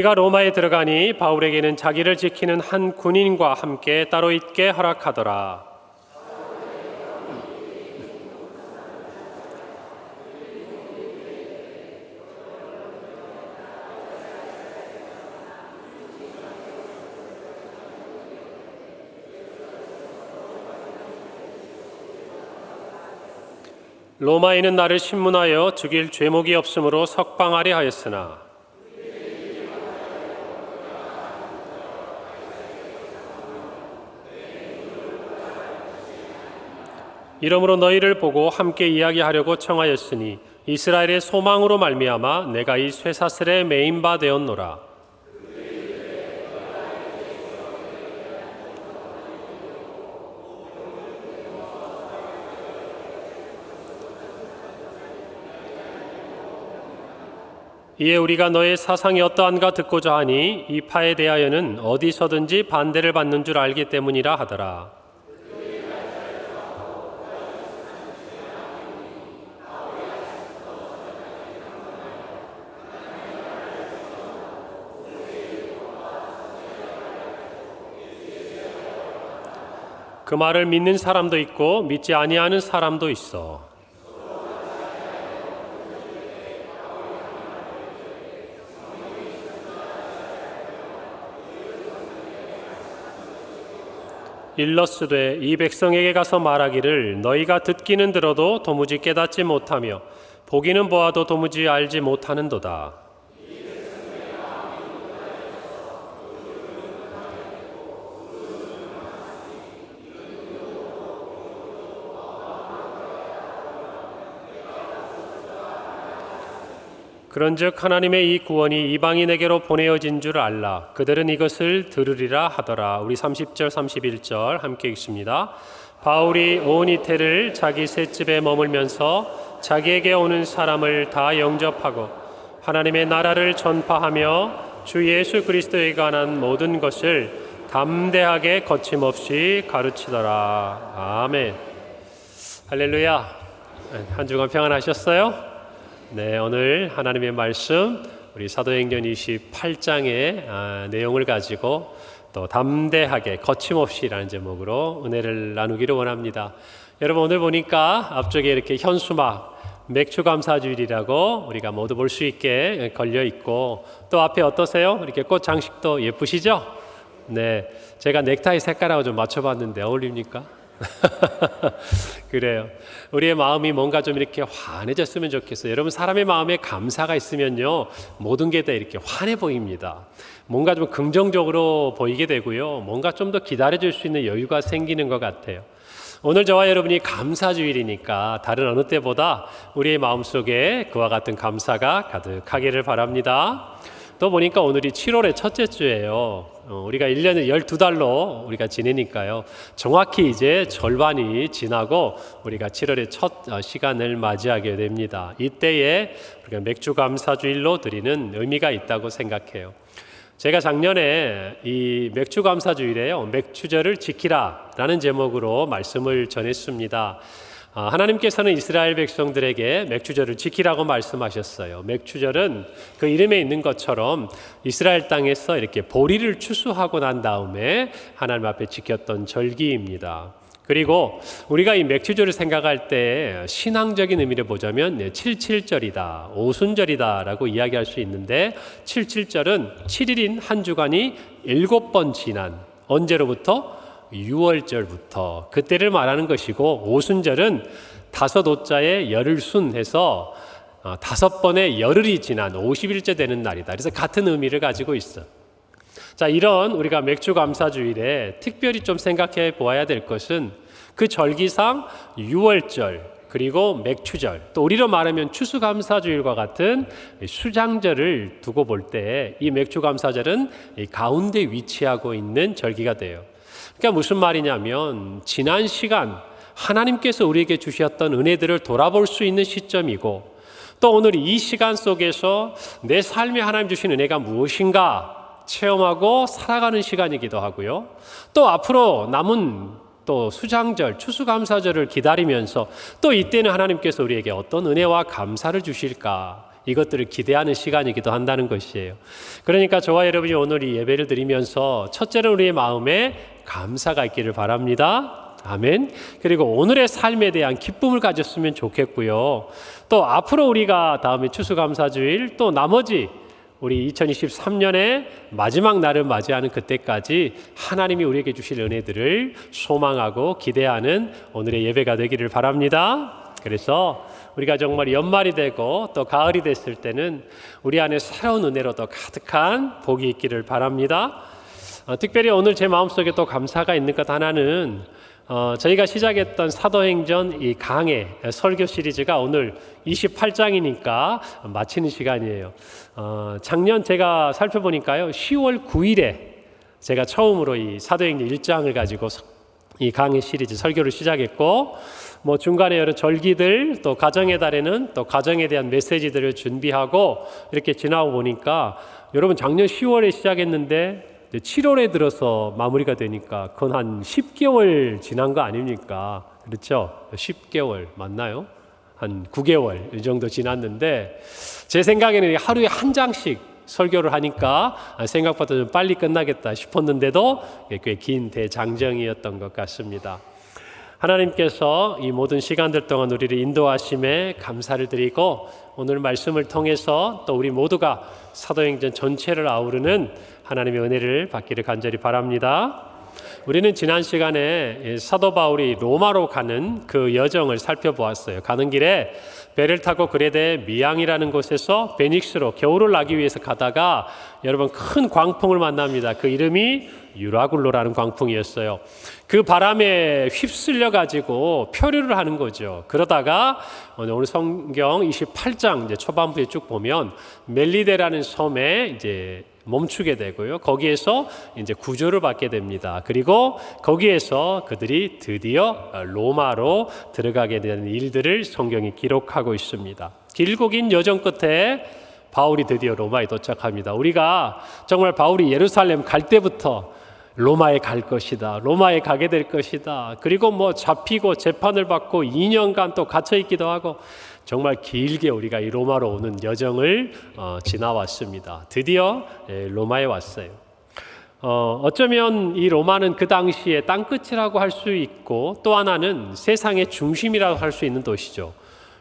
그가 로마에 들어가니 바울에게는 자기를 지키는 한 군인과 함께 따로 있게 허락하더라. 로마인은 나를 신문하여 죽일 죄목이 없으므로 석방하려 하였으나 이러므로 너희를 보고 함께 이야기하려고 청하였으니 이스라엘의 소망으로 말미암아 내가 이 쇠사슬에 매인 바 되었노라. 이에 우리가 너의 사상이 어떠한가 듣고자 하니 이 파에 대하여는 어디서든지 반대를 받는 줄 알기 때문이라 하더라. 그 말을 믿는 사람도 있고 믿지 아니하는 사람도 있어. 일러스되 이 백성에게 가서 말하기를 너희가 듣기는 들어도 도무지 깨닫지 못하며 보기는 보아도 도무지 알지 못하는도다. 그런즉 하나님의 이 구원이 이방인에게로 보내어진 줄 알라. 그들은 이것을 들으리라 하더라. 우리 30절 31절 함께 읽습니다. 바울이 온 이태를 자기 셋집에 머물면서 자기에게 오는 사람을 다 영접하고 하나님의 나라를 전파하며 주 예수 그리스도에 관한 모든 것을 담대하게 거침없이 가르치더라. 아멘. 할렐루야. 한 주간 평안하셨어요? 네, 오늘 하나님의 말씀 우리 사도행전 28장의 내용을 가지고 또 담대하게 거침없이라는 제목으로 은혜를 나누기를 원합니다. 여러분 오늘 보니까 앞쪽에 이렇게 현수막 맥주감사주일이라고 우리가 모두 볼 수 있게 걸려 있고 또 앞에 어떠세요? 이렇게 꽃 장식도 예쁘시죠? 네, 제가 넥타이 색깔하고 좀 맞춰봤는데 어울립니까? 그래요. 우리의 마음이 뭔가 좀 이렇게 환해졌으면 좋겠어요. 여러분 사람의 마음에 감사가 있으면요 모든 게 다 이렇게 환해 보입니다. 뭔가 좀 긍정적으로 보이게 되고요 뭔가 좀 더 기다려줄 수 있는 여유가 생기는 것 같아요. 오늘 저와 여러분이 감사주일이니까 다른 어느 때보다 우리의 마음속에 그와 같은 감사가 가득하기를 바랍니다. 또 보니까 오늘이 7월의 첫째 주예요. 우리가 1년을 12달로 우리가 지내니까요. 정확히 이제 절반이 지나고 우리가 7월의 첫 시간을 맞이하게 됩니다. 이때에 우리가 맥주감사주일로 드리는 의미가 있다고 생각해요. 제가 작년에 이 맥주감사주일에요. 맥추절을 지키라 라는 제목으로 말씀을 전했습니다. 하나님께서는 이스라엘 백성들에게 맥추절을 지키라고 말씀하셨어요. 맥추절은 그 이름에 있는 것처럼 이스라엘 땅에서 이렇게 보리를 추수하고 난 다음에 하나님 앞에 지켰던 절기입니다. 그리고 우리가 이 맥추절을 생각할 때 신앙적인 의미를 보자면 77절이다, 오순절이다 라고 이야기할 수 있는데 77절은 7일인 한 주간이 7번 지난 언제로부터? 6월절부터 그때를 말하는 것이고 오순절은 5오자에 열흘순 해서 5번의 열흘이 지난 50일째 되는 날이다. 그래서 같은 의미를 가지고 있어. 자, 이런 우리가 맥주감사주일에 특별히 좀 생각해 보아야 될 것은 그 절기상 6월절 그리고 맥추절 또 우리로 말하면 추수감사주일과 같은 수장절을 두고 볼 때 이 맥주감사절은 가운데 위치하고 있는 절기가 돼요. 그러니까 무슨 말이냐면 지난 시간 하나님께서 우리에게 주셨던 은혜들을 돌아볼 수 있는 시점이고 또 오늘 이 시간 속에서 내 삶에 하나님 주신 은혜가 무엇인가 체험하고 살아가는 시간이기도 하고요. 또 앞으로 남은 또 수장절, 추수감사절을 기다리면서 또 이때는 하나님께서 우리에게 어떤 은혜와 감사를 주실까 이것들을 기대하는 시간이기도 한다는 것이에요. 그러니까 저와 여러분이 오늘 이 예배를 드리면서 첫째는 우리의 마음에 감사가 있기를 바랍니다. 아멘. 그리고 오늘의 삶에 대한 기쁨을 가졌으면 좋겠고요. 또 앞으로 우리가 다음에 추수감사주일 또 나머지 우리 2023년의 마지막 날을 맞이하는 그때까지 하나님이 우리에게 주실 은혜들을 소망하고 기대하는 오늘의 예배가 되기를 바랍니다. 그래서 우리가 정말 연말이 되고 또 가을이 됐을 때는 우리 안에 새로운 은혜로 더 가득한 복이 있기를 바랍니다. 특별히 오늘 제 마음속에 또 감사가 있는 것 하나는 저희가 시작했던 사도행전 이 강해 설교 시리즈가 오늘 28장이니까 마치는 시간이에요. 작년 제가 살펴보니까요 10월 9일에 제가 처음으로 이 사도행전 1장을 가지고 이 강해 시리즈 설교를 시작했고 뭐 중간에 여러 절기들 또 가정의 달에는 또 가정에 대한 메시지들을 준비하고 이렇게 지나고 보니까 여러분 작년 10월에 시작했는데 7월에 들어서 마무리가 되니까 그건 한 10개월 지난 거 아닙니까? 그렇죠? 10개월 맞나요? 한 9개월 이 정도 지났는데 제 생각에는 하루에 한 장씩 설교를 하니까 생각보다 좀 빨리 끝나겠다 싶었는데도 꽤 긴 대장정이었던 것 같습니다. 하나님께서 이 모든 시간들 동안 우리를 인도하심에 감사를 드리고 오늘 말씀을 통해서 또 우리 모두가 사도행전 전체를 아우르는 하나님의 은혜를 받기를 간절히 바랍니다. 우리는 지난 시간에 사도 바울이 로마로 가는 그 여정을 살펴보았어요. 가는 길에 배를 타고 그레데 미양이라는 곳에서 베닉스로 겨울을 나기 위해서 가다가 여러분 큰 광풍을 만납니다. 그 이름이 유라굴로라는 광풍이었어요. 그 바람에 휩쓸려 가지고 표류를 하는 거죠. 그러다가 오늘 성경 28장 이제 초반부에 쭉 보면 멜리데라는 섬에 이제 멈추게 되고요. 거기에서 이제 구조를 받게 됩니다. 그리고 거기에서 그들이 드디어 로마로 들어가게 되는 일들을 성경이 기록하고 있습니다. 길고 긴 여정 끝에 바울이 드디어 로마에 도착합니다. 우리가 정말 바울이 예루살렘 갈 때부터 로마에 갈 것이다. 로마에 가게 될 것이다. 그리고 뭐 잡히고 재판을 받고 2년간 또 갇혀 있기도 하고 정말 길게 우리가 이 로마로 오는 여정을 지나왔습니다. 드디어 로마에 왔어요. 어쩌면 이 로마는 그 당시에 땅끝이라고 할 수 있고 또 하나는 세상의 중심이라고 할 수 있는 도시죠.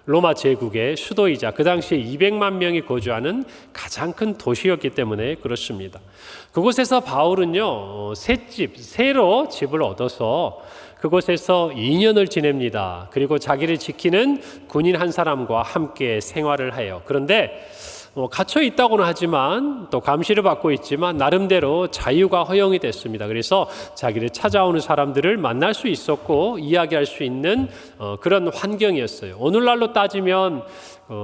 로마 제국의 수도이자 그 당시에 200만 명이 거주하는 가장 큰 도시였기 때문에 그렇습니다. 그곳에서 바울은요 새로 집을 얻어서 그곳에서 2년을 지냅니다. 그리고 자기를 지키는 군인 한 사람과 함께 생활을 해요. 그런데 갇혀 있다고는 하지만 또 감시를 받고 있지만 나름대로 자유가 허용이 됐습니다. 그래서 자기를 찾아오는 사람들을 만날 수 있었고 이야기할 수 있는 그런 환경이었어요. 오늘날로 따지면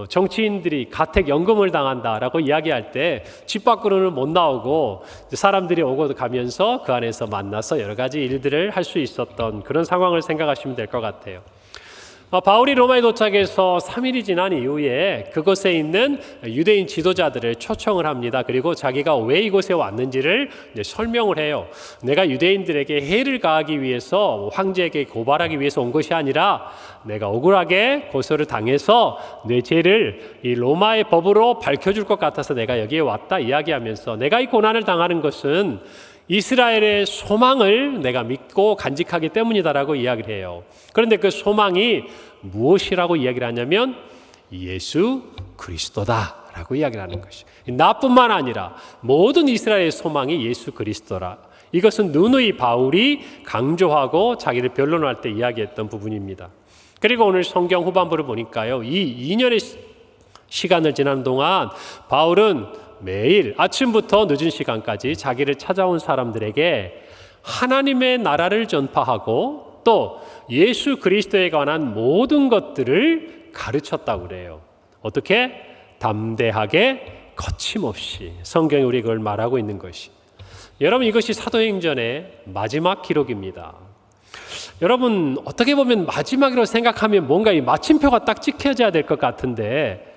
정치인들이 가택연금을 당한다라고 이야기할 때 집 밖으로는 못 나오고 사람들이 오고 가면서 그 안에서 만나서 여러 가지 일들을 할 수 있었던 그런 상황을 생각하시면 될 것 같아요. 바울이 로마에 도착해서 3일이 지난 이후에 그곳에 있는 유대인 지도자들을 초청을 합니다. 그리고 자기가 왜 이곳에 왔는지를 설명을 해요. 내가 유대인들에게 해를 가하기 위해서 황제에게 고발하기 위해서 온 것이 아니라 내가 억울하게 고소를 당해서 내 죄를 이 로마의 법으로 밝혀줄 것 같아서 내가 여기에 왔다 이야기하면서 내가 이 고난을 당하는 것은 이스라엘의 소망을 내가 믿고 간직하기 때문이다라고 이야기를 해요. 그런데 그 소망이 무엇이라고 이야기를 하냐면 예수 그리스도다라고 이야기를 하는 것이. 나뿐만 아니라 모든 이스라엘의 소망이 예수 그리스도라. 이것은 누누이 바울이 강조하고 자기를 변론할 때 이야기했던 부분입니다. 그리고 오늘 성경 후반부를 보니까요. 이 2년의 시간을 지난 동안 바울은 매일 아침부터 늦은 시간까지 자기를 찾아온 사람들에게 하나님의 나라를 전파하고 또 예수 그리스도에 관한 모든 것들을 가르쳤다고 그래요. 어떻게? 담대하게 거침없이. 성경이 우리 그걸 말하고 있는 것이. 여러분 이것이 사도행전의 마지막 기록입니다. 여러분 어떻게 보면 마지막이라고 생각하면 뭔가 이 마침표가 딱 찍혀져야 될 것 같은데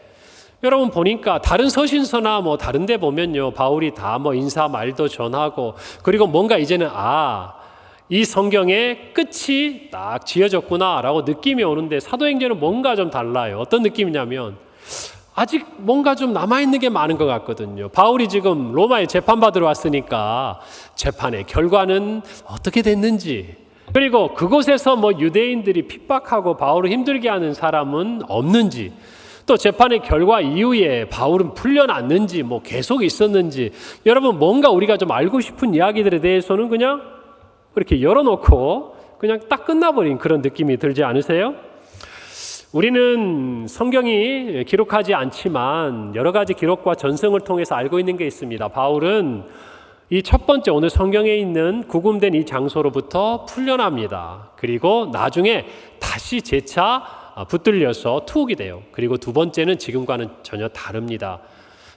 여러분 보니까 다른 서신서나 뭐 다른 데 보면요 바울이 다 뭐 인사 말도 전하고 그리고 뭔가 이제는 이 성경의 끝이 딱 지어졌구나 라고 느낌이 오는데 사도행전은 뭔가 좀 달라요. 어떤 느낌이냐면 아직 뭔가 좀 남아있는 게 많은 것 같거든요. 바울이 지금 로마에 재판받으러 왔으니까 재판의 결과는 어떻게 됐는지, 그리고 그곳에서 뭐 유대인들이 핍박하고 바울을 힘들게 하는 사람은 없는지, 또 재판의 결과 이후에 바울은 풀려났는지 뭐 계속 있었는지, 여러분 뭔가 우리가 좀 알고 싶은 이야기들에 대해서는 그냥 그렇게 열어놓고 그냥 딱 끝나버린 그런 느낌이 들지 않으세요? 우리는 성경이 기록하지 않지만 여러 가지 기록과 전승을 통해서 알고 있는 게 있습니다. 바울은 이 첫 번째 오늘 성경에 있는 구금된 이 장소로부터 풀려납니다. 그리고 나중에 다시 재차 붙들려서 투옥이 돼요. 그리고 두 번째는 지금과는 전혀 다릅니다.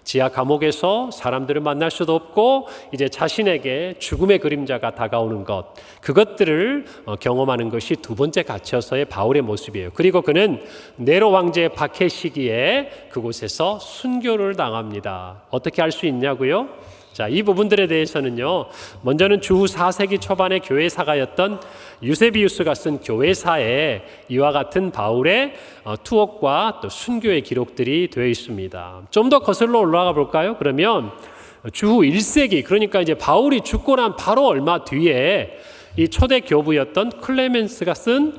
지하 감옥에서 사람들을 만날 수도 없고 이제 자신에게 죽음의 그림자가 다가오는 것, 그것들을 경험하는 것이 두 번째 갇혀서의 바울의 모습이에요. 그리고 그는 네로 황제의 박해 시기에 그곳에서 순교를 당합니다. 어떻게 할 수 있냐고요? 자, 이 부분들에 대해서는요, 먼저는 주후 4세기 초반의 교회사가였던 유세비우스가 쓴 교회사에 이와 같은 바울의 투옥과 또 순교의 기록들이 되어 있습니다. 좀 더 거슬러 올라가 볼까요? 그러면 주후 1세기, 그러니까 이제 바울이 죽고 난 바로 얼마 뒤에 이 초대 교부였던 클레멘스가 쓴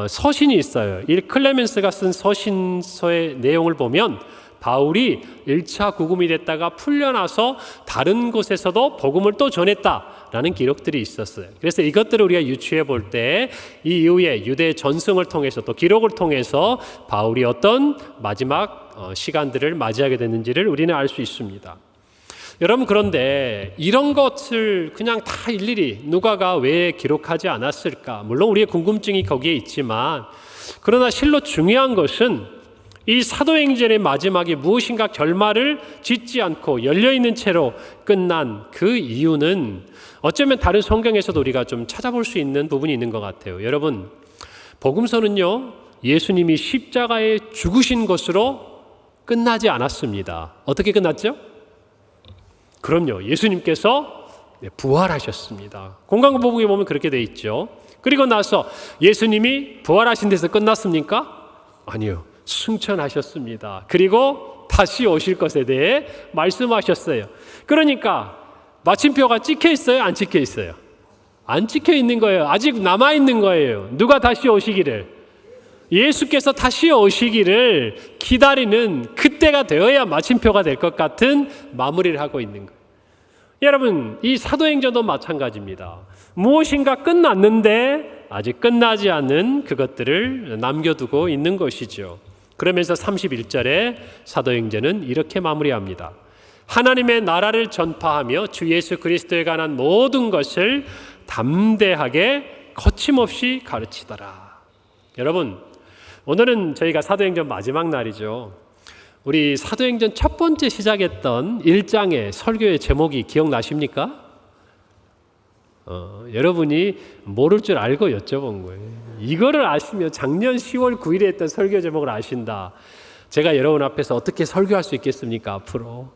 서신이 있어요. 이 클레멘스가 쓴 서신서의 내용을 보면 바울이 1차 구금이 됐다가 풀려나서 다른 곳에서도 복음을 또 전했다라는 기록들이 있었어요. 그래서 이것들을 우리가 유추해 볼 때 이 이후에 유대 전승을 통해서 또 기록을 통해서 바울이 어떤 마지막 시간들을 맞이하게 됐는지를 우리는 알 수 있습니다. 여러분, 그런데 이런 것을 그냥 다 일일이 누가가 왜 기록하지 않았을까? 물론 우리의 궁금증이 거기에 있지만, 그러나 실로 중요한 것은 이 사도행전의 마지막에 무엇인가 결말을 짓지 않고 열려있는 채로 끝난 그 이유는 어쩌면 다른 성경에서도 우리가 좀 찾아볼 수 있는 부분이 있는 것 같아요. 여러분, 복음서는요, 예수님이 십자가에 죽으신 것으로 끝나지 않았습니다. 어떻게 끝났죠? 그럼요, 예수님께서 부활하셨습니다. 공관복음에 보면 그렇게 돼 있죠. 그리고 나서 예수님이 부활하신 데서 끝났습니까? 아니요, 승천하셨습니다. 그리고 다시 오실 것에 대해 말씀하셨어요. 그러니까 마침표가 찍혀 있어요? 안 찍혀 있어요? 안 찍혀 있는 거예요. 아직 남아 있는 거예요. 누가 다시 오시기를? 예수께서 다시 오시기를 기다리는 그때가 되어야 마침표가 될 것 같은 마무리를 하고 있는 거예요. 여러분, 이 사도행전도 마찬가지입니다. 무엇인가 끝났는데 아직 끝나지 않은 그것들을 남겨두고 있는 것이죠. 그러면서 31절에 사도행전은 이렇게 마무리합니다. 하나님의 나라를 전파하며 주 예수 그리스도에 관한 모든 것을 담대하게 거침없이 가르치더라. 여러분, 오늘은 저희가 사도행전 마지막 날이죠. 우리 사도행전 첫 번째 시작했던 1장의 설교의 제목이 기억나십니까? 여러분이 모를 줄 알고 여쭤본 거예요. 이거를 아시면 작년 10월 9일에 했던 설교 제목을 아신다. 제가 여러분 앞에서 어떻게 설교할 수 있겠습니까, 앞으로?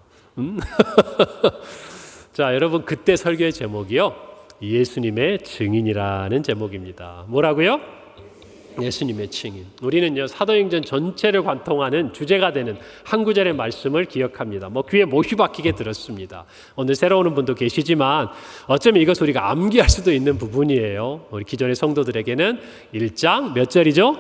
자, 여러분, 그때 설교의 제목이요, 예수님의 증인이라는 제목입니다. 뭐라고요? 예수님의 증인. 우리는요, 사도행전 전체를 관통하는 주제가 되는 한 구절의 말씀을 기억합니다. 귀에 못이 박히게 들었습니다. 오늘 새로 오는 분도 계시지만 어쩌면 이것을 우리가 암기할 수도 있는 부분이에요. 우리 기존의 성도들에게는 1장 몇 절이죠?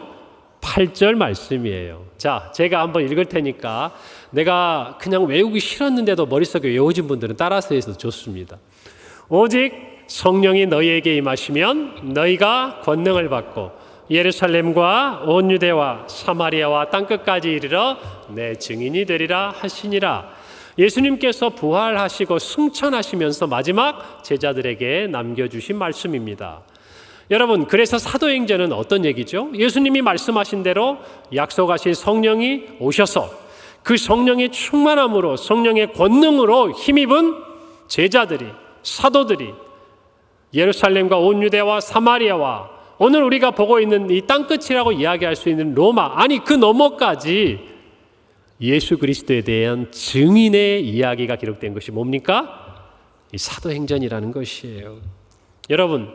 8절 말씀이에요. 자, 제가 한번 읽을 테니까 내가 그냥 외우기 싫었는데도 머릿속에 외워진 분들은 따라서 해서 좋습니다. 오직 성령이 너희에게 임하시면 너희가 권능을 받고 예루살렘과 온 유대와 사마리아와 땅끝까지 이르러 내 증인이 되리라 하시니라. 예수님께서 부활하시고 승천하시면서 마지막 제자들에게 남겨주신 말씀입니다. 여러분, 그래서 사도행전은 어떤 얘기죠? 예수님이 말씀하신 대로 약속하신 성령이 오셔서 그 성령의 충만함으로, 성령의 권능으로 힘입은 제자들이, 사도들이 예루살렘과 온 유대와 사마리아와 오늘 우리가 보고 있는 이 땅끝이라고 이야기할 수 있는 로마, 아니 그 너머까지 예수 그리스도에 대한 증인의 이야기가 기록된 것이 뭡니까? 이 사도행전이라는 것이에요. 여러분,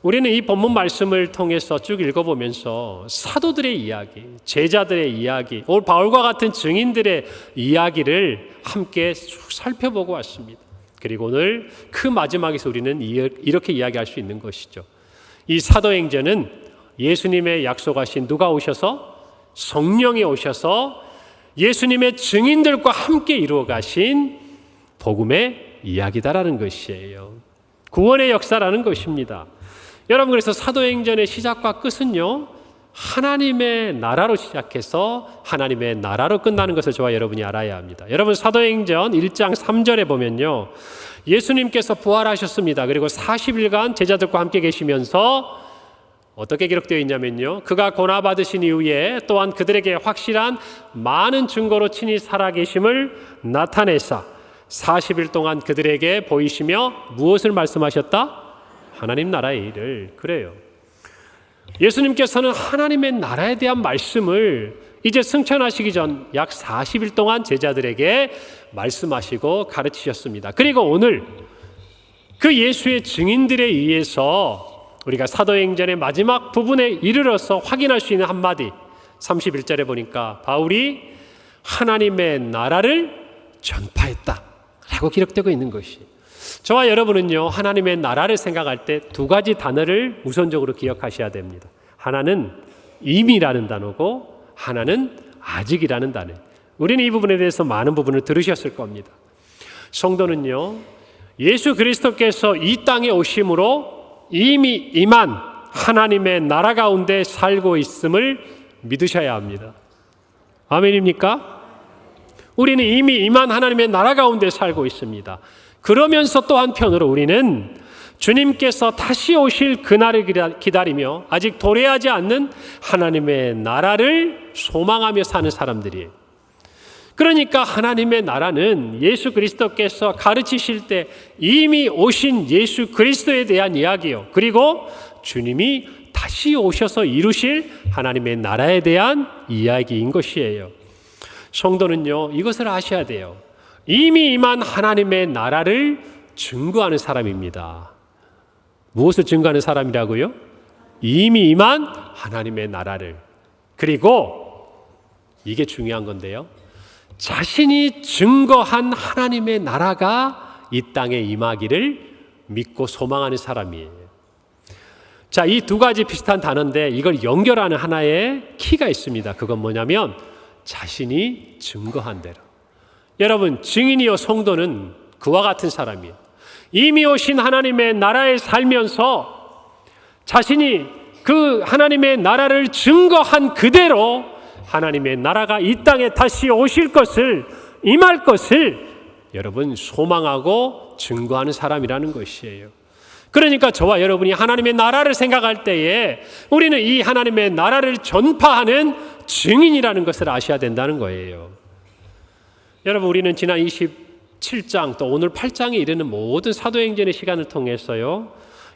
우리는 이 본문 말씀을 통해서 쭉 읽어보면서 사도들의 이야기, 제자들의 이야기, 오늘 바울과 같은 증인들의 이야기를 함께 쭉 살펴보고 왔습니다. 그리고 오늘 그 마지막에서 우리는 이렇게 이야기할 수 있는 것이죠. 이 사도행전은 예수님의 약속하신 누가 오셔서? 성령이 오셔서 예수님의 증인들과 함께 이루어 가신 복음의 이야기다라는 것이에요. 구원의 역사라는 것입니다. 여러분, 그래서 사도행전의 시작과 끝은요, 하나님의 나라로 시작해서 하나님의 나라로 끝나는 것을 저와 여러분이 알아야 합니다. 여러분, 사도행전 1장 3절에 보면요, 예수님께서 부활하셨습니다. 그리고 40일간 제자들과 함께 계시면서 어떻게 기록되어 있냐면요, 그가 고난받으신 이후에 또한 그들에게 확실한 많은 증거로 친히 살아계심을 나타내사 40일 동안 그들에게 보이시며 무엇을 말씀하셨다? 하나님 나라의 일을. 그래요. 예수님께서는 하나님의 나라에 대한 말씀을 이제 승천하시기 전 약 40일 동안 제자들에게 말씀하시고 가르치셨습니다. 그리고 오늘 그 예수의 증인들에 의해서 우리가 사도행전의 마지막 부분에 이르러서 확인할 수 있는 한마디, 31절에 보니까 바울이 하나님의 나라를 전파했다 라고 기록되고 있는 것이, 저와 여러분은요, 하나님의 나라를 생각할 때 두 가지 단어를 우선적으로 기억하셔야 됩니다. 하나는 이미라는 단어고 하나는 아직이라는 단어. 우리는 이 부분에 대해서 많은 부분을 들으셨을 겁니다. 성도는요, 예수 그리스도께서 이 땅에 오심으로 이미 임한 하나님의 나라 가운데 살고 있음을 믿으셔야 합니다. 아멘입니까? 우리는 이미 임한 하나님의 나라 가운데 살고 있습니다. 그러면서 또 한편으로 우리는 주님께서 다시 오실 그날을 기다리며 아직 도래하지 않는 하나님의 나라를 소망하며 사는 사람들이에요. 그러니까 하나님의 나라는 예수 그리스도께서 가르치실 때 이미 오신 예수 그리스도에 대한 이야기요, 그리고 주님이 다시 오셔서 이루실 하나님의 나라에 대한 이야기인 것이에요. 성도는요, 이것을 아셔야 돼요. 이미 임한 하나님의 나라를 증거하는 사람입니다. 무엇을 증거하는 사람이라고요? 이미 임한 하나님의 나라를. 그리고 이게 중요한 건데요, 자신이 증거한 하나님의 나라가 이 땅에 임하기를 믿고 소망하는 사람이에요. 자, 이 두 가지 비슷한 단어인데 이걸 연결하는 하나의 키가 있습니다. 그건 뭐냐면 자신이 증거한 대로. 여러분, 증인이요 성도는 그와 같은 사람이에요. 이미 오신 하나님의 나라에 살면서 자신이 그 하나님의 나라를 증거한 그대로 하나님의 나라가 이 땅에 다시 오실 것을, 임할 것을 여러분 소망하고 증거하는 사람이라는 것이에요. 그러니까 저와 여러분이 하나님의 나라를 생각할 때에 우리는 이 하나님의 나라를 전파하는 증인이라는 것을 아셔야 된다는 거예요. 여러분, 우리는 지난 27장 또 오늘 8장에 이르는 모든 사도행전의 시간을 통해서요,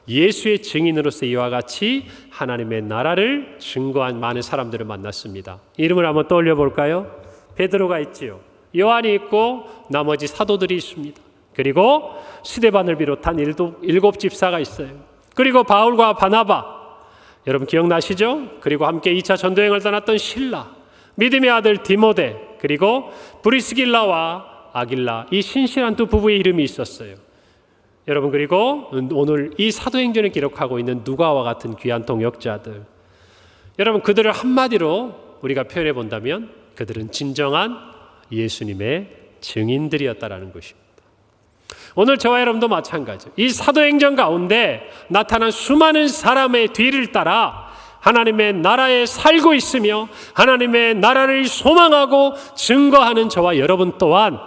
예수의 증인으로서 이와 같이 하나님의 나라를 증거한 많은 사람들을 만났습니다. 이름을 한번 떠올려 볼까요? 베드로가 있지요. 요한이 있고 나머지 사도들이 있습니다. 그리고 스데반을 비롯한 7 집사가 있어요. 그리고 바울과 바나바, 여러분 기억나시죠? 그리고 함께 2차 전도여행을 떠났던 실라, 믿음의 아들 디모데, 그리고 브리스길라와 아길라, 이 신실한 두 부부의 이름이 있었어요. 여러분, 그리고 오늘 이 사도행전을 기록하고 있는 누가와 같은 귀한 동역자들, 여러분 그들을 한마디로 우리가 표현해 본다면 그들은 진정한 예수님의 증인들이었다라는 것입니다. 오늘 저와 여러분도 마찬가지예요. 이 사도행전 가운데 나타난 수많은 사람의 뒤를 따라 하나님의 나라에 살고 있으며 하나님의 나라를 소망하고 증거하는 저와 여러분 또한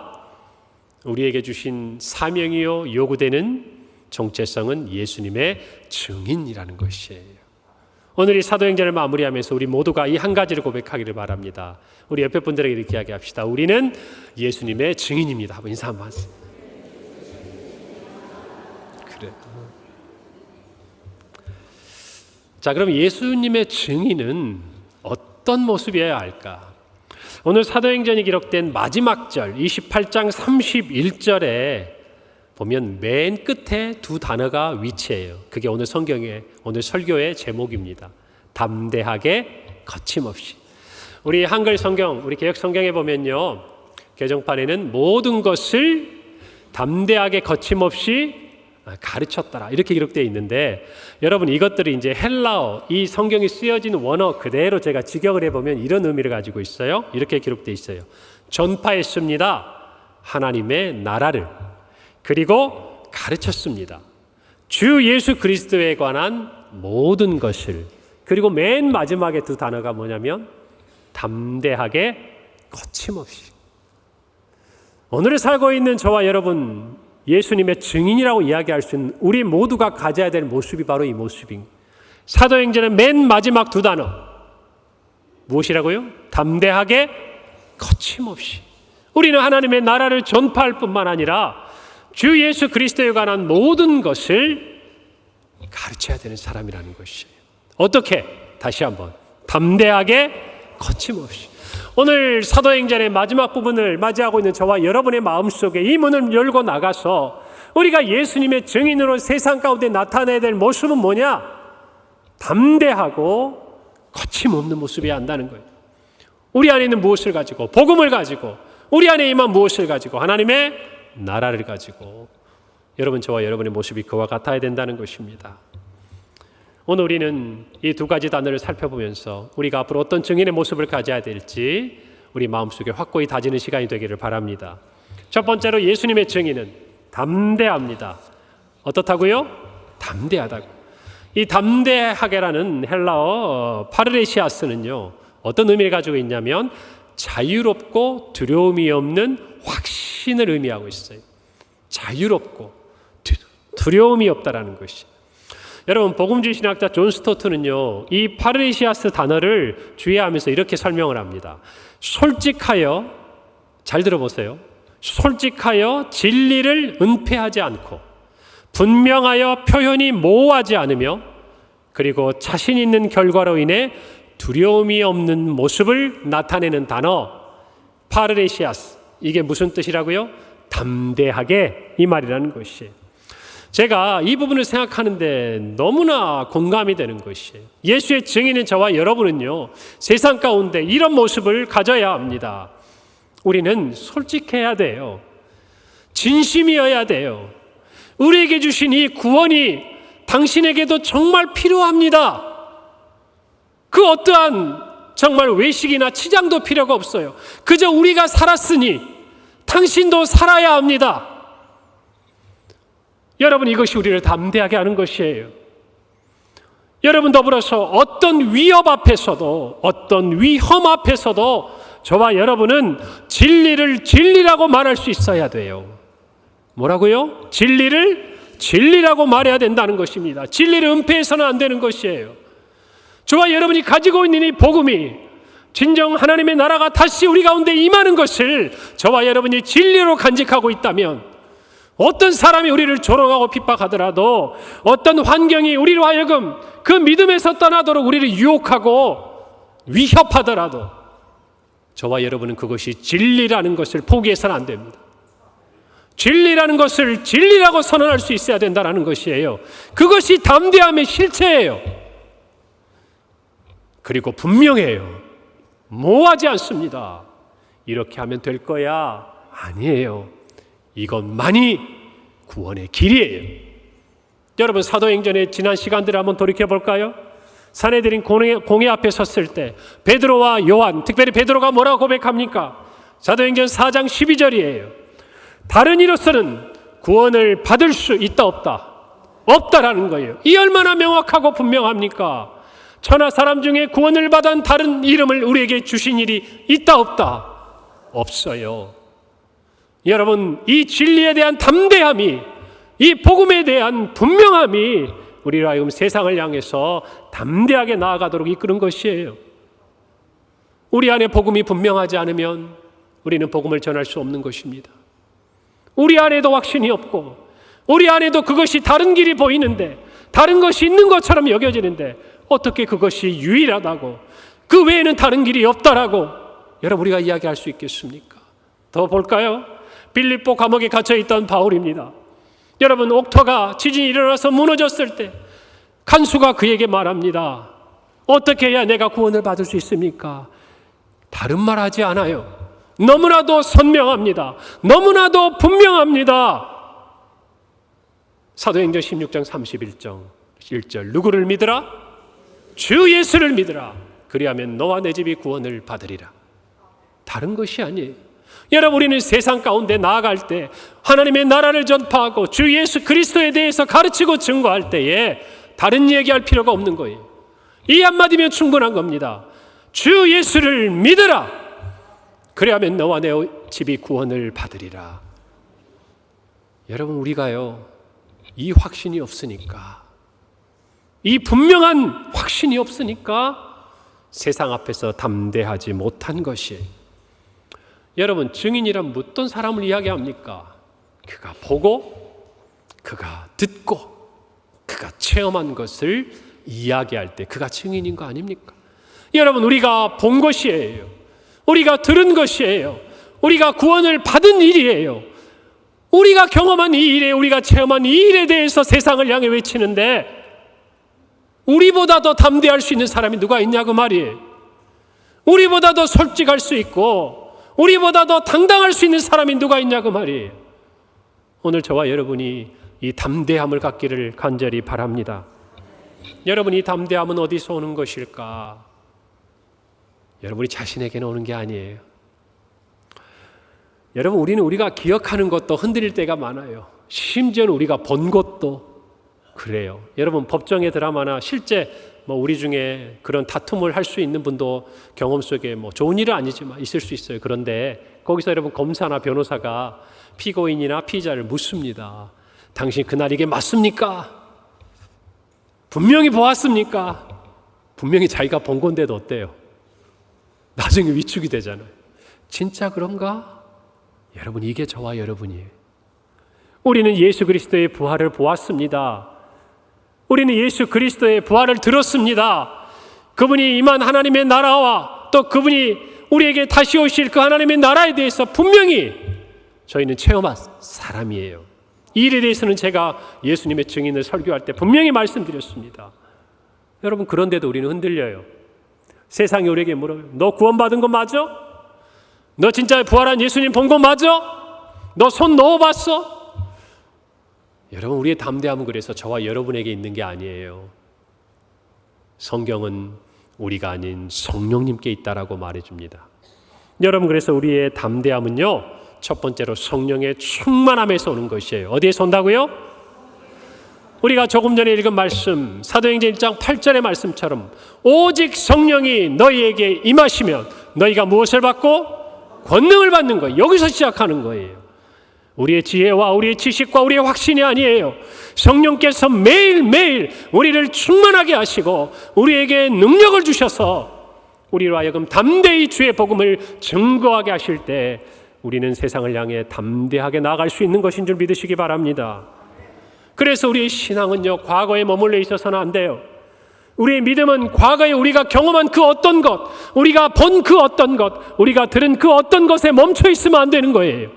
우리에게 주신 사명이요 요구되는 정체성은 예수님의 증인이라는 것이에요. 오늘 이 사도행전을 마무리하면서 우리 모두가 이 한 가지를 고백하기를 바랍니다. 우리 옆에 분들에게 이렇게 이야기합시다. 우리는 예수님의 증인입니다. 한번 인사 한번 하세요. 그래. 자, 그럼 예수님의 증인은 어떤 모습이어야 할까? 오늘 사도행전이 기록된 마지막 절 28장 31절에 보면 맨 끝에 두 단어가 위치해요. 그게 오늘 성경의, 오늘 설교의 제목입니다. 담대하게 거침없이. 우리 한글 성경, 우리 개역 성경에 보면요, 개정판에는 모든 것을 담대하게 거침없이 가르쳤더라 이렇게 기록되어 있는데, 여러분 이것들이 이제 헬라어, 이 성경이 쓰여진 원어 그대로 제가 직역을 해보면 이런 의미를 가지고 있어요. 이렇게 기록되어 있어요. 전파했습니다. 하나님의 나라를. 그리고 가르쳤습니다. 주 예수 그리스도에 관한 모든 것을. 그리고 맨 마지막에 두 단어가 뭐냐면 담대하게 거침없이. 오늘 살고 있는 저와 여러분, 예수님의 증인이라고 이야기할 수 있는 우리 모두가 가져야 될 모습이 바로 이 모습입니다. 사도행전의 맨 마지막 두 단어 무엇이라고요? 담대하게 거침없이. 우리는 하나님의 나라를 전파할 뿐만 아니라 주 예수 그리스도에 관한 모든 것을 가르쳐야 되는 사람이라는 것이에요. 어떻게? 다시 한번 담대하게 거침없이. 오늘 사도행전의 마지막 부분을 맞이하고 있는 저와 여러분의 마음속에 이 문을 열고 나가서 우리가 예수님의 증인으로 세상 가운데 나타내야 될 모습은 뭐냐? 담대하고 거침없는 모습이어야 한다는 거예요. 우리 안에 있는 무엇을 가지고, 복음을 가지고, 우리 안에 임한 무엇을 가지고, 하나님의 나라를 가지고 여러분, 저와 여러분의 모습이 그와 같아야 된다는 것입니다. 오늘 우리는 이 두 가지 단어를 살펴보면서 우리가 앞으로 어떤 증인의 모습을 가져야 될지 우리 마음속에 확고히 다지는 시간이 되기를 바랍니다. 첫 번째로 예수님의 증인은 담대합니다. 어떻다고요? 담대하다고. 이 담대하게라는 헬라어 파르레시아스는요, 어떤 의미를 가지고 있냐면 자유롭고 두려움이 없는 확신을 의미하고 있어요. 자유롭고 두려움이 없다라는 것이. 여러분, 복음주의 신학자 존 스토트는요, 이 파르레시아스 단어를 주의하면서 이렇게 설명을 합니다. 솔직하여, 잘 들어보세요. 솔직하여 진리를 은폐하지 않고 분명하여 표현이 모호하지 않으며 그리고 자신 있는 결과로 인해 두려움이 없는 모습을 나타내는 단어 파르레시아스. 이게 무슨 뜻이라고요? 담대하게, 이 말이라는 것이에요. 제가 이 부분을 생각하는데 너무나 공감이 되는 것이에요. 예수의 증인인 저와 여러분은요, 세상 가운데 이런 모습을 가져야 합니다. 우리는 솔직해야 돼요. 진심이어야 돼요. 우리에게 주신 이 구원이 당신에게도 정말 필요합니다. 그 어떠한 정말 외식이나 치장도 필요가 없어요. 그저 우리가 살았으니 당신도 살아야 합니다. 여러분, 이것이 우리를 담대하게 하는 것이에요. 여러분, 더불어서 어떤 위협 앞에서도, 어떤 위험 앞에서도 저와 여러분은 진리를 진리라고 말할 수 있어야 돼요. 뭐라고요? 진리를 진리라고 말해야 된다는 것입니다. 진리를 은폐해서는 안 되는 것이에요. 저와 여러분이 가지고 있는 이 복음이 진정 하나님의 나라가 다시 우리 가운데 임하는 것을 저와 여러분이 진리로 간직하고 있다면, 어떤 사람이 우리를 조롱하고 핍박하더라도, 어떤 환경이 우리로 하여금 그 믿음에서 떠나도록 우리를 유혹하고 위협하더라도 저와 여러분은 그것이 진리라는 것을 포기해서는 안 됩니다. 진리라는 것을 진리라고 선언할 수 있어야 된다는 것이에요. 그것이 담대함의 실체예요. 그리고 분명해요. 모호하지 않습니다. 이렇게 하면 될 거야. 아니에요. 이것만이 구원의 길이에요. 여러분, 사도행전의 지난 시간들을 한번 돌이켜볼까요? 산헤드린 공회 앞에 섰을 때 베드로와 요한, 특별히 베드로가 뭐라고 고백합니까? 사도행전 4장 12절이에요. 다른 이로서는 구원을 받을 수 있다 없다? 없다라는 거예요. 이 얼마나 명확하고 분명합니까? 천하 사람 중에 구원을 받은 다른 이름을 우리에게 주신 일이 있다 없다? 없어요. 여러분, 이 진리에 대한 담대함이, 이 복음에 대한 분명함이 우리로 하여금 세상을 향해서 담대하게 나아가도록 이끄는 것이에요. 우리 안에 복음이 분명하지 않으면 우리는 복음을 전할 수 없는 것입니다. 우리 안에도 확신이 없고 우리 안에도 그것이 다른 길이 보이는데, 다른 것이 있는 것처럼 여겨지는데 어떻게 그것이 유일하다고, 그 외에는 다른 길이 없다라고 여러분 우리가 이야기할 수 있겠습니까? 더 볼까요? 빌립보 감옥에 갇혀있던 바울입니다. 여러분, 옥터가 지진이 일어나서 무너졌을 때 간수가 그에게 말합니다. 어떻게 해야 내가 구원을 받을 수 있습니까? 다른 말 하지 않아요. 너무나도 선명합니다. 너무나도 분명합니다. 사도행전 16장 31절 1절 누구를 믿으라? 주 예수를 믿으라. 그리하면 너와 내 집이 구원을 받으리라. 다른 것이 아니에요. 여러분, 우리는 세상 가운데 나아갈 때 하나님의 나라를 전파하고 주 예수 그리스도에 대해서 가르치고 증거할 때에 다른 얘기할 필요가 없는 거예요. 이 한마디면 충분한 겁니다. 주 예수를 믿으라. 그리하면 너와 내 집이 구원을 받으리라. 여러분, 우리가요, 이 확신이 없으니까, 이 분명한 확신이 없으니까 세상 앞에서 담대하지 못한 것이에요. 여러분, 증인이란 어떤 사람을 이야기합니까? 그가 보고, 그가 듣고, 그가 체험한 것을 이야기할 때 그가 증인인 거 아닙니까? 여러분, 우리가 본 것이에요. 우리가 들은 것이에요. 우리가 구원을 받은 일이에요. 우리가 경험한 이 일에, 우리가 체험한 이 일에 대해서 세상을 향해 외치는데 우리보다 더 담대할 수 있는 사람이 누가 있냐고 말이에요. 우리보다 더 솔직할 수 있고 우리보다 더 당당할 수 있는 사람이 누가 있냐고 말이에요. 오늘 저와 여러분이 이 담대함을 갖기를 간절히 바랍니다. 여러분, 이 담대함은 어디서 오는 것일까? 여러분이 자신에게는 오는 게 아니에요. 여러분, 우리가 기억하는 것도 흔들릴 때가 많아요. 심지어는 우리가 본 것도 그래요. 여러분, 법정의 드라마나 실제 우리 중에 그런 다툼을 할 수 있는 분도 경험 속에 좋은 일은 아니지만 있을 수 있어요. 그런데 거기서 여러분, 검사나 변호사가 피고인이나 피의자를 묻습니다. 당신 그날 이게 맞습니까? 분명히 보았습니까? 분명히 자기가 본 건데도 어때요? 나중에 위축이 되잖아요. 진짜 그런가? 여러분, 이게 저와 여러분이에요. 우리는 예수 그리스도의 부활을 보았습니다. 우리는 예수 그리스도의 부활을 들었습니다. 그분이 임한 하나님의 나라와 또 그분이 우리에게 다시 오실 그 하나님의 나라에 대해서 분명히 저희는 체험한 사람이에요. 이 일에 대해서는 제가 예수님의 증인을 설교할 때 분명히 말씀드렸습니다. 여러분, 그런데도 우리는 흔들려요. 세상이 우리에게 물어요. 너 구원받은 거 맞아? 너 진짜 부활한 예수님 본 거 맞아? 너 손 넣어봤어? 여러분, 우리의 담대함은 그래서 저와 여러분에게 있는 게 아니에요. 성경은 우리가 아닌 성령님께 있다라고 말해줍니다. 여러분, 그래서 우리의 담대함은요, 첫 번째로 성령의 충만함에서 오는 것이에요. 어디에서 온다고요? 우리가 조금 전에 읽은 말씀, 사도행전 1장 8절의 말씀처럼 오직 성령이 너희에게 임하시면 너희가 무엇을 받고? 권능을 받는 거예요. 여기서 시작하는 거예요. 우리의 지혜와 우리의 지식과 우리의 확신이 아니에요. 성령께서 매일매일 우리를 충만하게 하시고 우리에게 능력을 주셔서 우리로 하여금 담대히 주의 복음을 증거하게 하실 때 우리는 세상을 향해 담대하게 나아갈 수 있는 것인 줄 믿으시기 바랍니다. 그래서 우리의 신앙은요, 과거에 머물러 있어서는 안 돼요. 우리의 믿음은 과거에 우리가 경험한 그 어떤 것, 우리가 본 그 어떤 것, 우리가 들은 그 어떤 것에 멈춰 있으면 안 되는 거예요.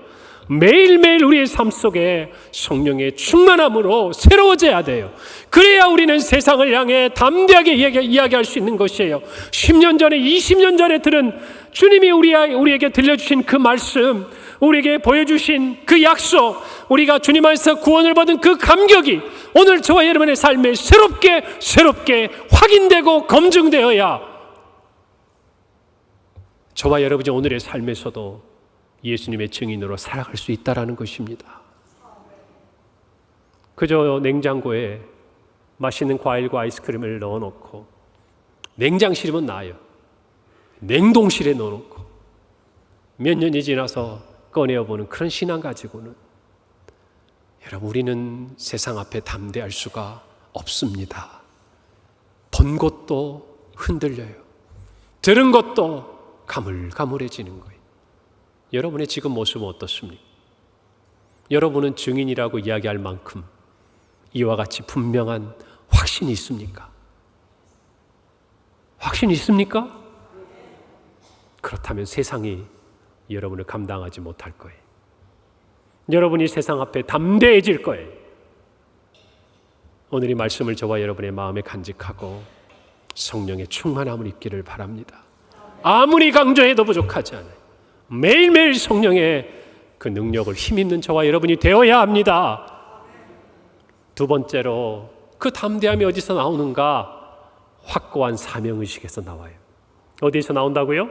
매일매일 우리의 삶 속에 성령의 충만함으로 새로워져야 돼요. 그래야 우리는 세상을 향해 담대하게 이야기할 수 있는 것이에요. 10년 전에 20년 전에 들은 주님이 우리에게 들려주신 그 말씀, 우리에게 보여주신 그 약속, 우리가 주님 안에서 구원을 받은 그 감격이 오늘 저와 여러분의 삶에 새롭게 확인되고 검증되어야 저와 여러분의 오늘의 삶에서도 예수님의 증인으로 살아갈 수 있다는 것입니다. 그저 냉장고에 맛있는 과일과 아이스크림을 넣어놓고, 냉장실이면 나아요. 냉동실에 넣어놓고 몇 년이 지나서 꺼내어보는 그런 신앙 가지고는 여러분, 우리는 세상 앞에 담대할 수가 없습니다. 본 것도 흔들려요. 들은 것도 가물가물해지는 거예요. 여러분의 지금 모습은 어떻습니까? 여러분은 증인이라고 이야기할 만큼 이와 같이 분명한 확신이 있습니까? 확신이 있습니까? 그렇다면 세상이 여러분을 감당하지 못할 거예요. 여러분이 세상 앞에 담대해질 거예요. 오늘 이 말씀을 저와 여러분의 마음에 간직하고 성령의 충만함을 입기를 바랍니다. 아무리 강조해도 부족하지 않아요. 매일매일 성령의 그 능력을 힘입는 저와 여러분이 되어야 합니다. 두 번째로 그 담대함이 어디서 나오는가? 확고한 사명의식에서 나와요. 어디서 나온다고요?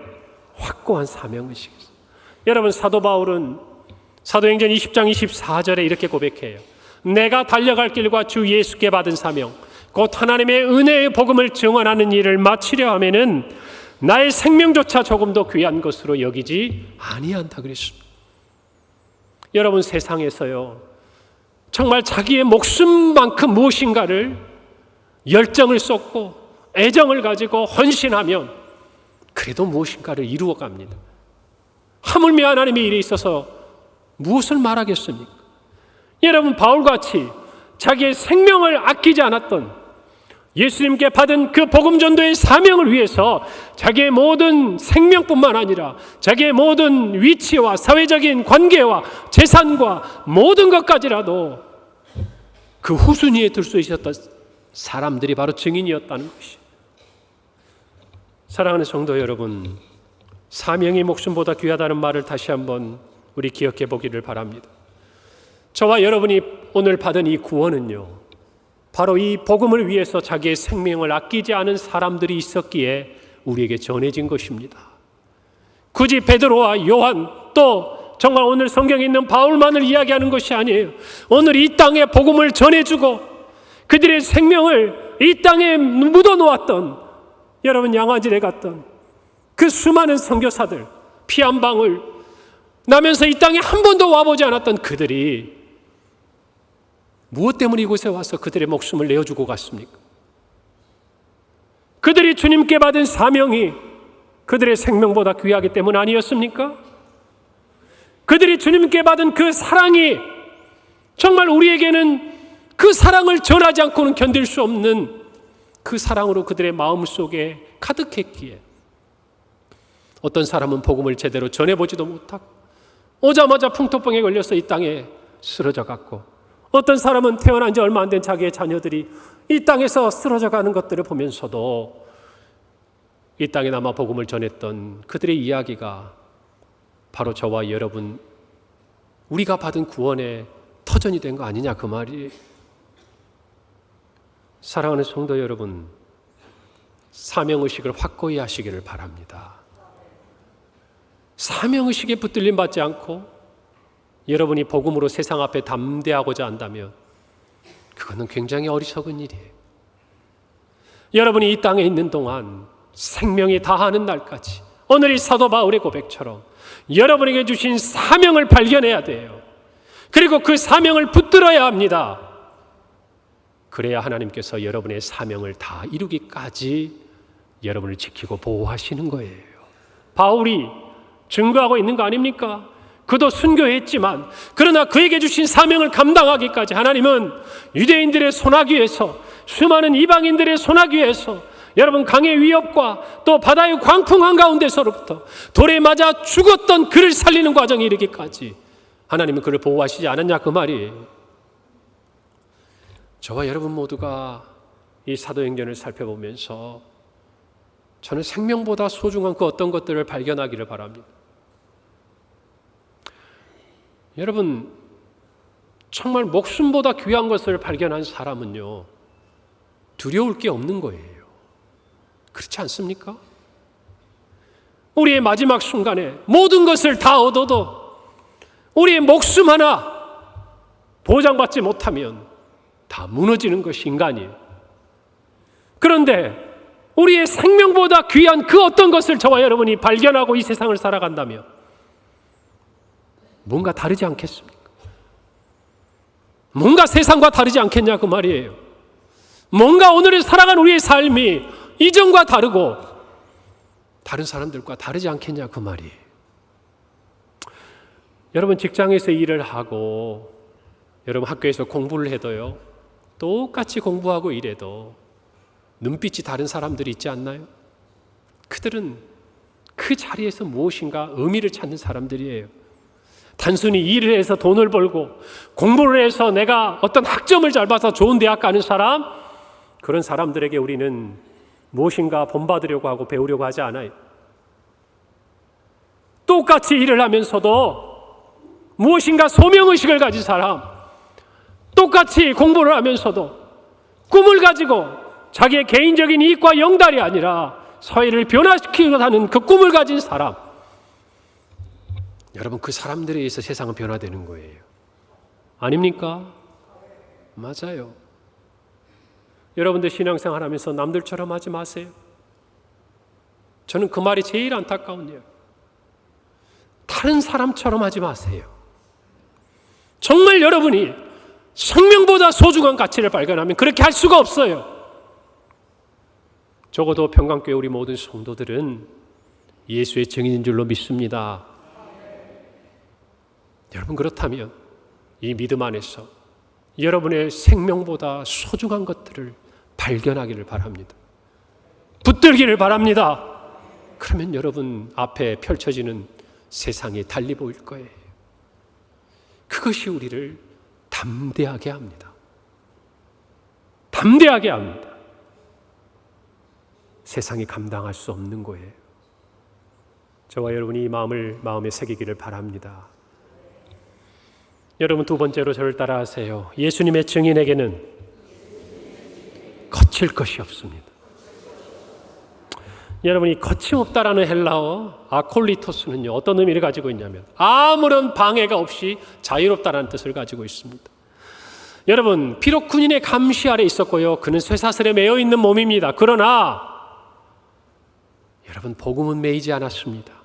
확고한 사명의식에서. 여러분, 사도 바울은 사도행전 20장 24절에 이렇게 고백해요. 내가 달려갈 길과 주 예수께 받은 사명 곧 하나님의 은혜의 복음을 증언하는 일을 마치려 하면은 나의 생명조차 조금도 귀한 것으로 여기지 아니한다 그랬습니다. 여러분, 세상에서요 정말 자기의 목숨만큼 무엇인가를 열정을 쏟고 애정을 가지고 헌신하면 그래도 무엇인가를 이루어갑니다. 하물며 하나님의 일에 있어서 무엇을 말하겠습니까? 여러분, 바울같이 자기의 생명을 아끼지 않았던 예수님께 받은 그 복음 전도의 사명을 위해서 자기의 모든 생명뿐만 아니라 자기의 모든 위치와 사회적인 관계와 재산과 모든 것까지라도 그 후순위에 들 수 있었던 사람들이 바로 증인이었다는 것이. 사랑하는 성도 여러분, 사명이 목숨보다 귀하다는 말을 다시 한번 우리 기억해 보기를 바랍니다. 저와 여러분이 오늘 받은 이 구원은요 바로 이 복음을 위해서 자기의 생명을 아끼지 않은 사람들이 있었기에 우리에게 전해진 것입니다. 굳이 베드로와 요한 또 정말 오늘 성경에 있는 바울만을 이야기하는 것이 아니에요. 오늘 이 땅에 복음을 전해주고 그들의 생명을 이 땅에 묻어놓았던, 여러분 양화질에 갔던 그 수많은 선교사들, 피 한 방울 나면서 이 땅에 한 번도 와보지 않았던 그들이 무엇 때문에 이곳에 와서 그들의 목숨을 내어주고 갔습니까? 그들이 주님께 받은 사명이 그들의 생명보다 귀하기 때문 아니었습니까? 그들이 주님께 받은 그 사랑이 정말 우리에게는 그 사랑을 전하지 않고는 견딜 수 없는 그 사랑으로 그들의 마음속에 가득했기에 어떤 사람은 복음을 제대로 전해보지도 못하고 오자마자 풍토병에 걸려서 이 땅에 쓰러져 갔고, 어떤 사람은 태어난 지 얼마 안 된 자기의 자녀들이 이 땅에서 쓰러져 가는 것들을 보면서도 이 땅에 남아 복음을 전했던 그들의 이야기가 바로 저와 여러분, 우리가 받은 구원의 터전이 된 거 아니냐 그 말이. 사랑하는 성도 여러분, 사명의식을 확고히 하시기를 바랍니다. 사명의식에 붙들림 받지 않고 여러분이 복음으로 세상 앞에 담대하고자 한다면 그거는 굉장히 어리석은 일이에요. 여러분이 이 땅에 있는 동안 생명이 다하는 날까지 오늘 이 사도 바울의 고백처럼 여러분에게 주신 사명을 발견해야 돼요. 그리고 그 사명을 붙들어야 합니다. 그래야 하나님께서 여러분의 사명을 다 이루기까지 여러분을 지키고 보호하시는 거예요. 바울이 증거하고 있는 거 아닙니까? 그도 순교했지만 그러나 그에게 주신 사명을 감당하기까지 하나님은 유대인들의 손아귀에서, 수많은 이방인들의 손아귀에서, 여러분 강의 위협과 또 바다의 광풍 한가운데서로부터 돌에 맞아 죽었던 그를 살리는 과정에 이르기까지 하나님은 그를 보호하시지 않았냐 그 말이에요. 저와 여러분 모두가 이 사도행전을 살펴보면서 저는 생명보다 소중한 그 어떤 것들을 발견하기를 바랍니다. 여러분, 정말 목숨보다 귀한 것을 발견한 사람은요 두려울 게 없는 거예요. 그렇지 않습니까? 우리의 마지막 순간에 모든 것을 다 얻어도 우리의 목숨 하나 보장받지 못하면 다 무너지는 것이 인간이에요. 그런데 우리의 생명보다 귀한 그 어떤 것을 저와 여러분이 발견하고 이 세상을 살아간다면 뭔가 다르지 않겠습니까? 뭔가 세상과 다르지 않겠냐 그 말이에요. 뭔가 오늘을 살아간 우리의 삶이 이전과 다르고 다른 사람들과 다르지 않겠냐 그 말이에요. 여러분 직장에서 일을 하고 여러분 학교에서 공부를 해도요 똑같이 공부하고 일해도 눈빛이 다른 사람들이 있지 않나요? 그들은 그 자리에서 무엇인가 의미를 찾는 사람들이에요. 단순히 일을 해서 돈을 벌고 공부를 해서 내가 어떤 학점을 잘 봐서 좋은 대학 가는 사람, 그런 사람들에게 우리는 무엇인가 본받으려고 하고 배우려고 하지 않아요. 똑같이 일을 하면서도 무엇인가 소명의식을 가진 사람, 똑같이 공부를 하면서도 꿈을 가지고 자기의 개인적인 이익과 영달이 아니라 사회를 변화시키려고 하는 그 꿈을 가진 사람, 여러분, 그 사람들에 의해서 세상은 변화되는 거예요. 아닙니까? 맞아요. 여러분들 신앙생활 하면서 남들처럼 하지 마세요. 저는 그 말이 제일 안타까운데요. 다른 사람처럼 하지 마세요. 정말 여러분이 생명보다 소중한 가치를 발견하면 그렇게 할 수가 없어요. 적어도 평강교회 우리 모든 성도들은 예수의 증인인 줄로 믿습니다. 여러분, 그렇다면 이 믿음 안에서 여러분의 생명보다 소중한 것들을 발견하기를 바랍니다. 붙들기를 바랍니다. 그러면 여러분 앞에 펼쳐지는 세상이 달리 보일 거예요. 그것이 우리를 담대하게 합니다. 담대하게 합니다. 세상이 감당할 수 없는 거예요. 저와 여러분이 이 마음을 마음에 새기기를 바랍니다. 여러분, 두 번째로 저를 따라하세요. 예수님의 증인에게는 거칠 것이 없습니다. 여러분이 거침없다라는 헬라어 아콜리토스는요, 어떤 의미를 가지고 있냐면 아무런 방해가 없이 자유롭다라는 뜻을 가지고 있습니다. 여러분, 비록 군인의 감시 아래 있었고요, 그는 쇠사슬에 매여 있는 몸입니다. 그러나 여러분, 복음은 매이지 않았습니다.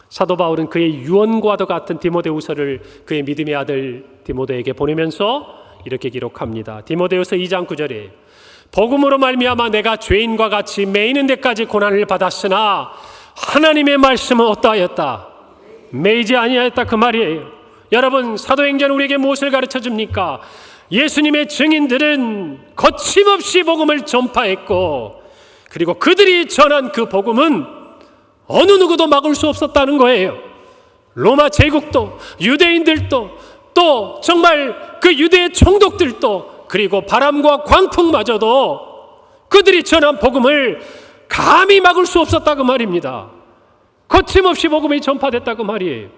사도 바울은 그의 유언과도 같은 디모데후서를 그의 믿음의 아들 디모데에게 보내면서 이렇게 기록합니다. 디모데후서 2장 9절에 복음으로 말미암아 내가 죄인과 같이 매이는 데까지 고난을 받았으나 하나님의 말씀은 어떠하였다? 매이지 아니하였다, 그 말이에요. 여러분, 사도행전 우리에게 무엇을 가르쳐 줍니까? 예수님의 증인들은 거침없이 복음을 전파했고, 그리고 그들이 전한 그 복음은 어느 누구도 막을 수 없었다는 거예요. 로마 제국도, 유대인들도, 또 정말 그 유대의 총독들도, 그리고 바람과 광풍마저도 그들이 전한 복음을 감히 막을 수 없었다, 그 말입니다. 거침없이 복음이 전파됐다, 그 말이에요.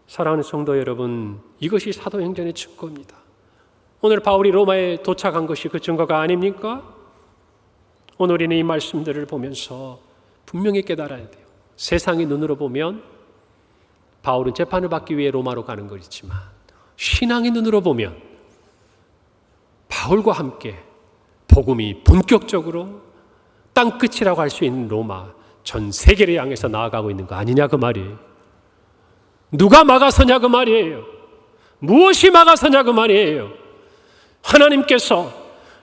사랑하는 성도 여러분, 이것이 사도행전의 증거입니다. 오늘 바울이 로마에 도착한 것이 그 증거가 아닙니까? 오늘 우리는 이 말씀들을 보면서 분명히 깨달아야 돼요. 세상의 눈으로 보면 바울은 재판을 받기 위해 로마로 가는 것이지만, 신앙의 눈으로 보면 바울과 함께 복음이 본격적으로 땅끝이라고 할 수 있는 로마, 전 세계를 향해서 나아가고 있는 거 아니냐, 그 말이에요. 누가 막아서냐, 그 말이에요. 무엇이 막아서냐, 그 말이에요. 하나님께서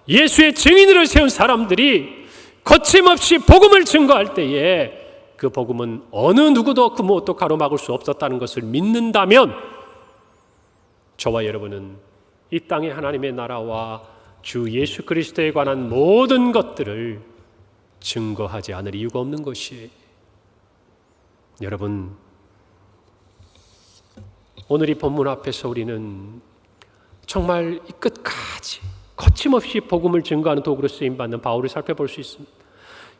예수의 증인으로 세운 사람들이 거침없이 복음을 증거할 때에 그 복음은 어느 누구도 그 무엇도 가로막을 수 없었다는 것을 믿는다면, 저와 여러분은 이 땅의 하나님의 나라와 주 예수 그리스도에 관한 모든 것들을 증거하지 않을 이유가 없는 것이에요. 여러분, 오늘 이 본문 앞에서 우리는 정말 이 끝까지 거침없이 복음을 증거하는 도구로 쓰임받는 바울을 살펴볼 수 있습니다.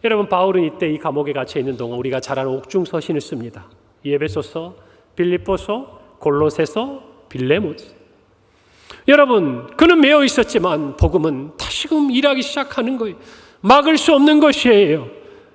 여러분, 바울은 이때 이 감옥에 갇혀 있는 동안 우리가 잘 아는 옥중서신을 씁니다. 에베소서, 빌립보서, 골로새서, 빌레몬서. 여러분, 그는 매여 있었지만 복음은 다시금 일하기 시작하는 거예요. 막을 수 없는 것이에요.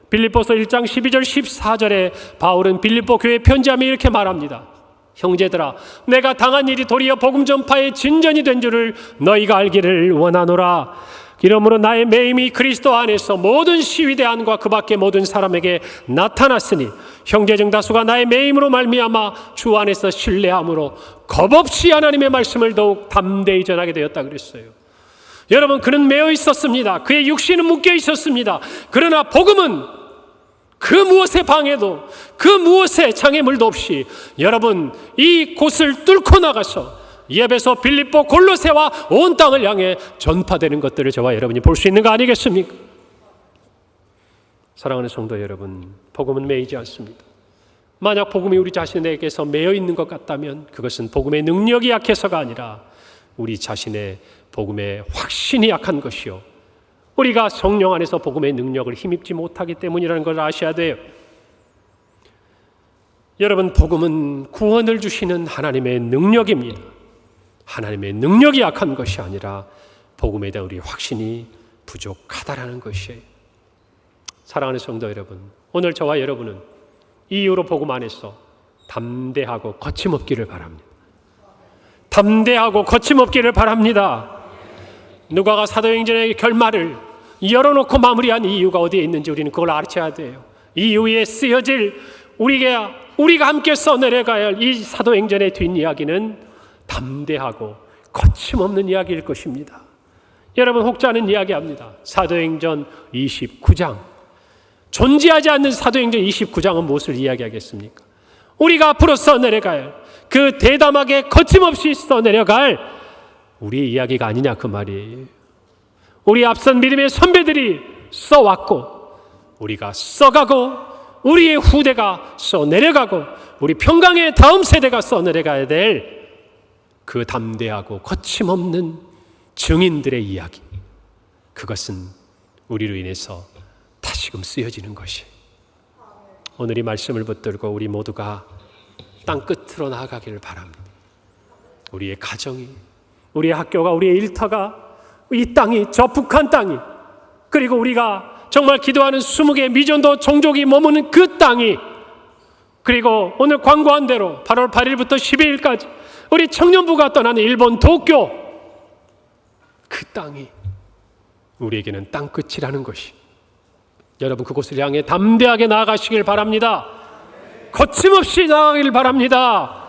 빌립보서 1장 12절 14절에 바울은 빌립보 교회에 편지하며 이렇게 말합니다. 형제들아, 내가 당한 일이 도리어 복음 전파의 진전이 된 줄을 너희가 알기를 원하노라. 이러므로 나의 매임이 그리스도 안에서 모든 시위대안과 그 밖의 모든 사람에게 나타났으니 형제중 다수가 나의 매임으로 말미암아 주 안에서 신뢰함으로 겁없이 하나님의 말씀을 더욱 담대히 전하게 되었다 그랬어요. 여러분, 그는 매여 있었습니다. 그의 육신은 묶여 있었습니다. 그러나 복음은 그 무엇의 방해도, 그 무엇의 장애물도 없이 여러분 이 곳을 뚫고 나가서 에베소, 빌립보, 골로새와 온 땅을 향해 전파되는 것들을 저와 여러분이 볼 수 있는 거 아니겠습니까? 사랑하는 성도 여러분, 복음은 매이지 않습니다. 만약 복음이 우리 자신에게서 매여 있는 것 같다면 그것은 복음의 능력이 약해서가 아니라 우리 자신의 복음의 확신이 약한 것이요, 우리가 성령 안에서 복음의 능력을 힘입지 못하기 때문이라는 걸 아셔야 돼요. 여러분, 복음은 구원을 주시는 하나님의 능력입니다. 하나님의 능력이 약한 것이 아니라 복음에 대한 우리 확신이 부족하다라는 것이에요. 사랑하는 성도 여러분, 오늘 저와 여러분은 이 이후로 복음 안에서 담대하고 거침없기를 바랍니다. 담대하고 거침없기를 바랍니다. 누가가 사도행전의 결말을 열어놓고 마무리한 이유가 어디에 있는지 우리는 그걸 알아야 돼요. 이 이후에 쓰여질 우리가 함께 써내려가야 할 이 사도행전의 뒷이야기는 담대하고 거침없는 이야기일 것입니다. 여러분, 혹자는 이야기합니다. 사도행전 29장, 존재하지 않는 사도행전 29장은 무엇을 이야기하겠습니까? 우리가 앞으로 써내려갈 그 대담하게 거침없이 써내려갈 우리의 이야기가 아니냐 그 말이에요. 우리 앞선 믿음의 선배들이 써왔고 우리가 써가고 우리의 후대가 써내려가고 우리 평강의 다음 세대가 써내려가야 될 그 담대하고 거침없는 증인들의 이야기, 그것은 우리로 인해서 다시금 쓰여지는 것이, 오늘 이 말씀을 붙들고 우리 모두가 땅끝으로 나아가기를 바랍니다. 우리의 가정이, 우리의 학교가, 우리의 일터가, 이 땅이, 저 북한 땅이, 그리고 우리가 정말 기도하는 20개의 미전도 종족이 머무는 그 땅이, 그리고 오늘 광고한 대로 8월 8일부터 12일까지 우리 청년부가 떠나는 일본 도쿄, 그 땅이 우리에게는 땅끝이라는 것이, 여러분 그곳을 향해 담대하게 나아가시길 바랍니다. 거침없이 나아가길 바랍니다.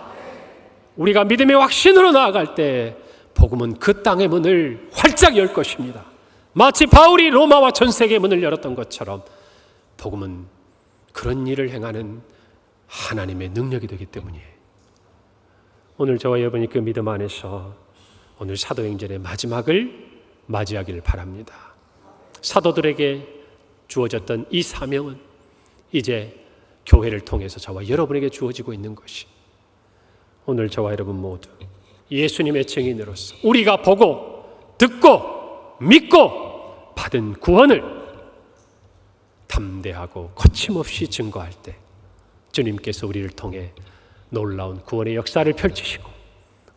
우리가 믿음의 확신으로 나아갈 때 복음은 그 땅의 문을 활짝 열 것입니다. 마치 바울이 로마와 전 세계의 문을 열었던 것처럼 복음은 그런 일을 행하는 하나님의 능력이 되기 때문이에요. 오늘 저와 여러분이 그 믿음 안에서 오늘 사도행전의 마지막을 맞이하기를 바랍니다. 사도들에게 주어졌던 이 사명은 이제 교회를 통해서 저와 여러분에게 주어지고 있는 것이, 오늘 저와 여러분 모두 예수님의 증인으로서 우리가 보고 듣고 믿고 받은 구원을 담대하고 거침없이 증거할 때 주님께서 우리를 통해 놀라운 구원의 역사를 펼치시고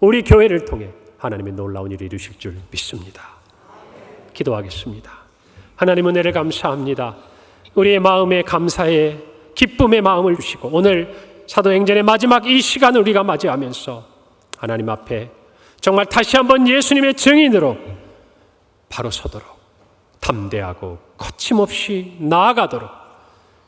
우리 교회를 통해 하나님의 놀라운 일을 이루실 줄 믿습니다. 기도하겠습니다. 하나님, 은혜를 감사합니다. 우리의 마음에 감사의 기쁨의 마음을 주시고 오늘 사도행전의 마지막 이 시간을 우리가 맞이하면서 하나님 앞에 정말 다시 한번 예수님의 증인으로 바로 서도록, 담대하고 거침없이 나아가도록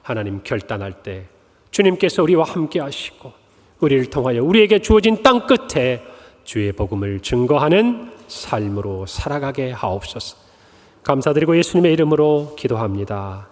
하나님 결단할 때 주님께서 우리와 함께 하시고 우리를 통하여 우리에게 주어진 땅 끝에 주의 복음을 증거하는 삶으로 살아가게 하옵소서. 감사드리고 예수님의 이름으로 기도합니다.